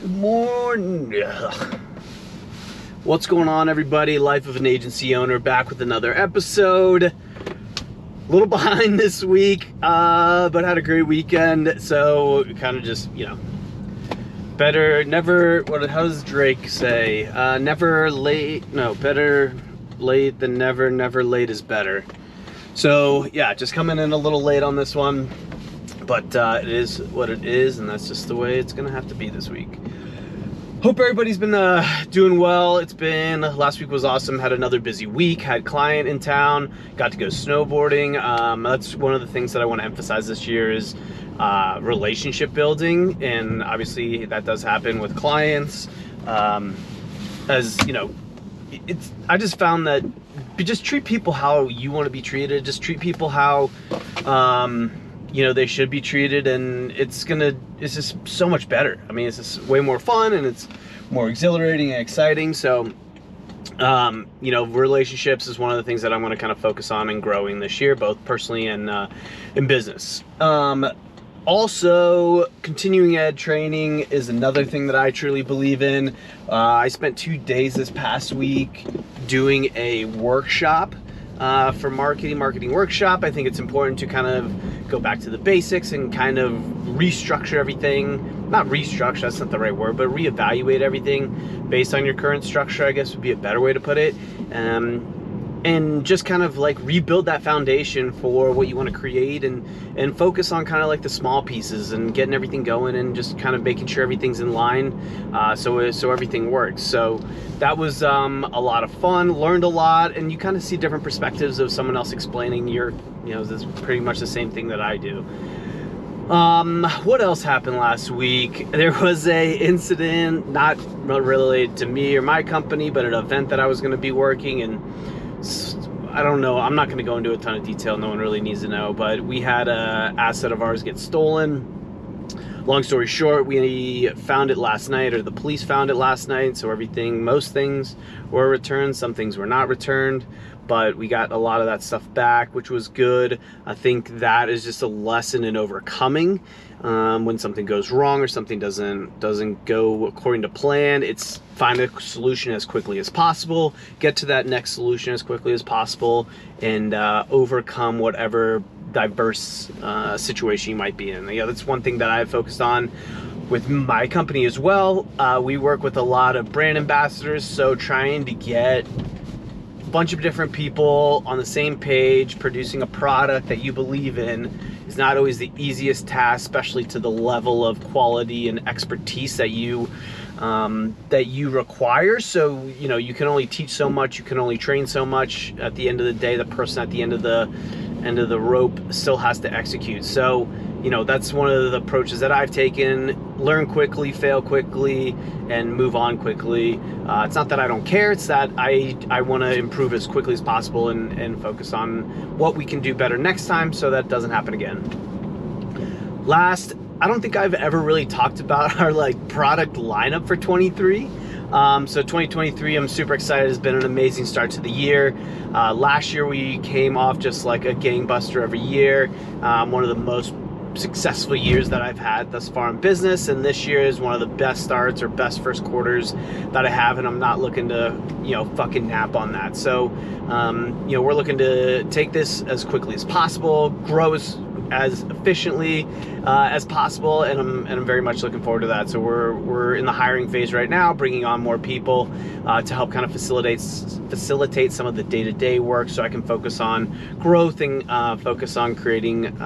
Morning. What's going on, everybody? Life of an agency owner, back with another episode. A little behind this week, but had a great weekend. So kind of just, better never. How does Drake say? Never late. No, better late than never. Never late is better. So yeah, just coming in a little late on this one, but it is what it is, and that's just the way it's gonna have to be this week. Hope everybody's been doing well. Last week was awesome. Had another busy week. Had client in town. Got to go snowboarding. That's one of the things that I want to emphasize this year is relationship building, and obviously that does happen with clients. As you know, I just found that just treat people how you want to be treated. Just treat people how they should be treated, and it's just so much better. I mean, it's just way more fun, and it's more exhilarating and exciting. So relationships is one of the things that I want to kind of focus on and growing this year, both personally and in business. Also, continuing ed training is another thing that I truly believe in. I spent 2 days this past week doing a workshop for marketing workshop. I think it's important to kind of go back to the basics and kind of restructure everything. Not restructure, that's not the right word, but reevaluate everything based on your current structure, I guess would be a better way to put it. And just kind of like rebuild that foundation for what you want to create, and focus on kind of like the small pieces and getting everything going, and just kind of making sure everything's in line, so everything works. So that was a lot of fun, learned a lot, and you kind of see different perspectives of someone else explaining this is pretty much the same thing that I do. What else happened last week? There was a incident, not related to me or my company, but an event that I was going to be working, and I don't know, I'm not going to go into a ton of detail, no one really needs to know, but we had a asset of ours get stolen. Long story short, we found it last night, or the police found it last night, so most things were returned, some things were not returned, but we got a lot of that stuff back, which was good. I think that is just a lesson in overcoming. When something goes wrong or something doesn't go according to plan, it's find a solution as quickly as possible, get to that next solution as quickly as possible, and overcome whatever diverse situation you might be in. That's one thing that I've focused on with my company as well. We work with a lot of brand ambassadors, so trying to get a bunch of different people on the same page producing a product that you believe in is not always the easiest task, especially to the level of quality and expertise that you require. So you can only teach so much, you can only train so much. At the end of the day, the person at the end of the rope still has to execute. So that's one of the approaches that I've taken: learn quickly, fail quickly, and move on quickly. It's not that I don't care, it's that I want to improve as quickly as possible and focus on what we can do better next time so that doesn't happen again. Last, I don't think I've ever really talked about our product lineup for 23. So 2023, I'm super excited. It's been an amazing start to the year. Last year we came off just like a gangbuster every year. One of the most successful years that I've had thus far in business, and this year is one of the best starts or best first quarters that I have, and I'm not looking to fucking nap on that. So we're looking to take this as quickly as possible, grow as efficiently as possible, and I'm very much looking forward to that. So we're in the hiring phase right now, bringing on more people to help kind of facilitate some of the day-to-day work, so I can focus on growth and focus on creating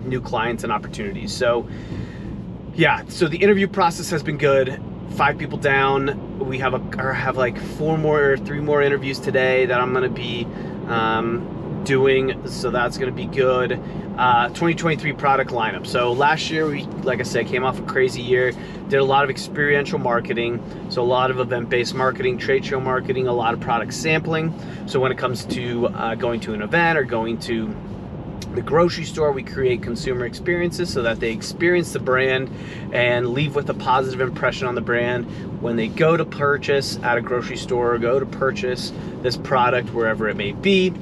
new clients and opportunities. So yeah, so the interview process has been good. 5 people down. We have 3 more interviews today that I'm going to be doing, so that's going to be good. 2023 product lineup. So last year we, like I said, came off a crazy year, did a lot of experiential marketing, so a lot of event-based marketing, trade show marketing, a lot of product sampling. So when it comes to going to an event or going to the grocery store, we create consumer experiences so that they experience the brand and leave with a positive impression on the brand when they go to purchase at a grocery store or go to purchase this product wherever it may be.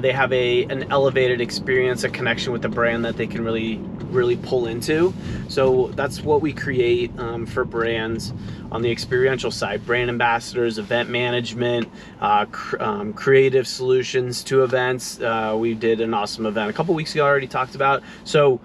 They have an elevated experience, a connection with the brand that they can really really pull into. So that's what we create for brands on the experiential side: brand ambassadors, event management, creative solutions to events. We did an awesome event a couple weeks ago, I already talked about. So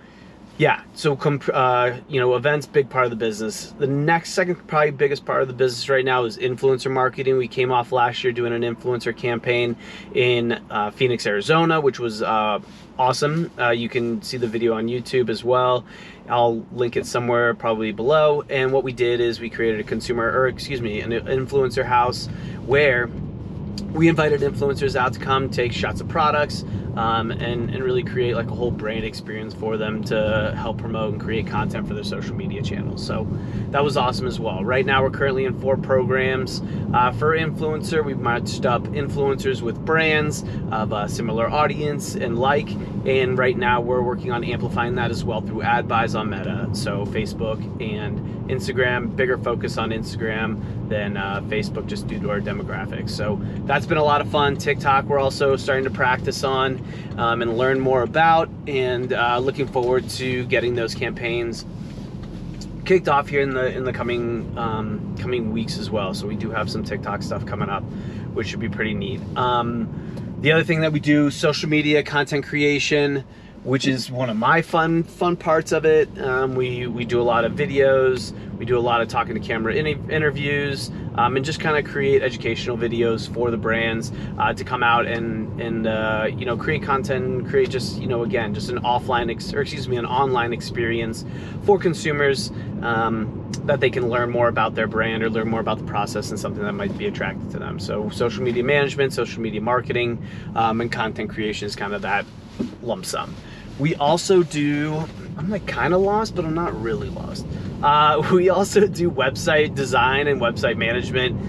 yeah, so events, big part of the business. The second probably biggest part of the business right now is influencer marketing. We came off last year doing an influencer campaign in Phoenix, Arizona, which was awesome. You can see the video on YouTube as well. I'll link it somewhere probably below. And what we did is we created an influencer house where we invited influencers out to come take shots of products, and really create like a whole brand experience for them to help promote and create content for their social media channels. So that was awesome as well. Right now we're currently in 4 programs. For influencer, we've matched up influencers with brands of a similar audience and right now we're working on amplifying that as well through ad buys on Meta. So Facebook and Instagram, bigger focus on Instagram than Facebook, just due to our demographics. So that's been a lot of fun. TikTok we're also starting to practice on and learn more about, and looking forward to getting those campaigns kicked off here in the coming weeks as well. So we do have some TikTok stuff coming up, which should be pretty neat. The other thing that we do, social media content creation, which is one of my fun parts of it. We do a lot of videos, we do a lot of talking to camera interviews, and just kind of create educational videos for the brands to come out and create content, create just an online experience for consumers, that they can learn more about their brand or learn more about the process and something that might be attractive to them. So social media management, social media marketing, and content creation is kind of that lump sum. We also do, I'm like kind of lost, but I'm not really lost. We also do website design and website management.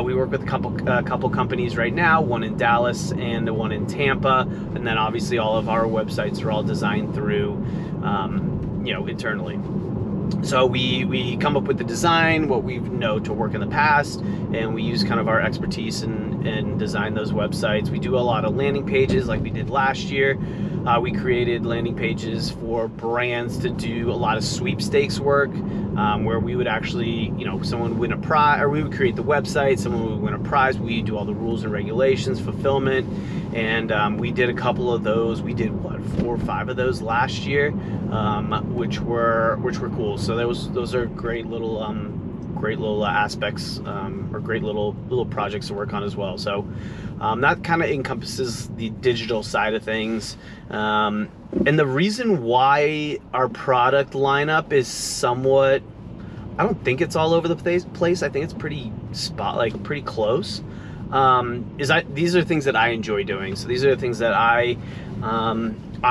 We work with a couple companies right now, one in Dallas and one in Tampa, and then obviously all of our websites are all designed through, internally. So we come up with the design, what we know to work in the past, and we use kind of our expertise and design those websites. We do a lot of landing pages like we did last year. We created landing pages for brands to do a lot of sweepstakes work, where we would actually, someone would win a prize, or we would create the website, someone would win a prize, we do all the rules and regulations, fulfillment, and we did a couple of those. We did 4 or 5 of those last year, which were cool. So those are great little aspects, or great little projects to work on as well. So that kind of encompasses the digital side of things, and the reason why our product lineup is somewhat, I don't think it's all over the place. I think it's pretty close. These are things that I enjoy doing. So these are the things that I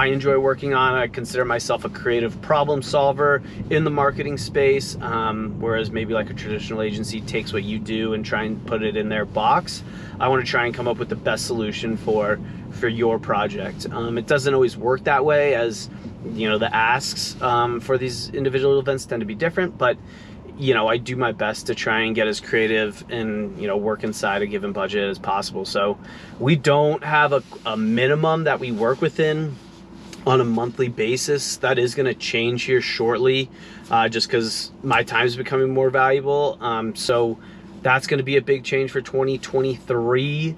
enjoy working on. I consider myself a creative problem solver in the marketing space, whereas maybe like a traditional agency takes what you do and try and put it in their box. I want to try and come up with the best solution for your project. It doesn't always work that way, as the asks for these individual events tend to be different, but I do my best to try and get as creative and work inside a given budget as possible. So we don't have a minimum that we work within on a monthly basis. That is going to change here shortly, just because my time is becoming more valuable. So that's going to be a big change for 2023.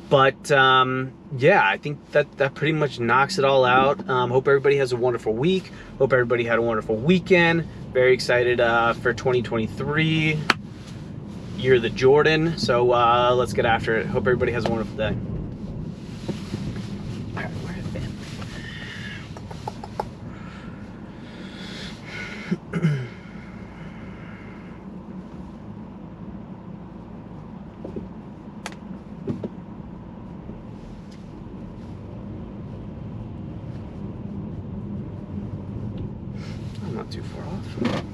But yeah, I think that pretty much knocks it all out. Hope everybody has a wonderful week. Hope everybody had a wonderful weekend. Very excited for 2023. You're the Jordan. So let's get after it. Hope everybody has a wonderful day. I'm not too far off.